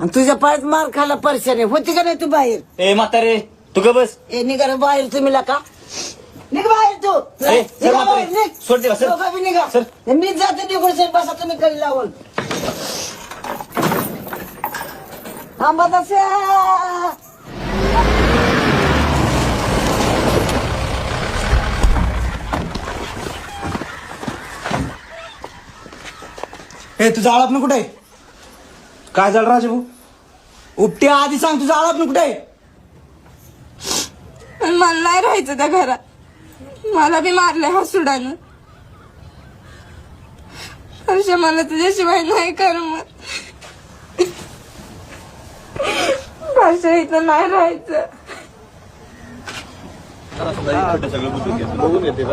आणि तुझ्या पायात मार खायला परेशानी होती का नाही तू बाहेर? ए म्हातारे तू ग बस. ए निघा रे बाहेर तुम्ही का निघ बाहेर तू ए, सर, निघा म्हातारे. बाहेर, निघ. सोड दे, सर. दोघं बी निघा सर. मीच जाते निघून सर बसा तुम्ही कधी लावून थांबा तसे हे तुझा आळापण कुठे आहे? काय झालं राजभाऊ? उपट्या आधी सांग तुझा आळापण कुठे आहे? मला नाही राहायचं त्या घरात. मला बी मारलंय हसुडानं. हर्ष मला तुझ्याशिवाय नाही करमत. हर्ष इथं नाही राहायचं. सगळं बघून येते.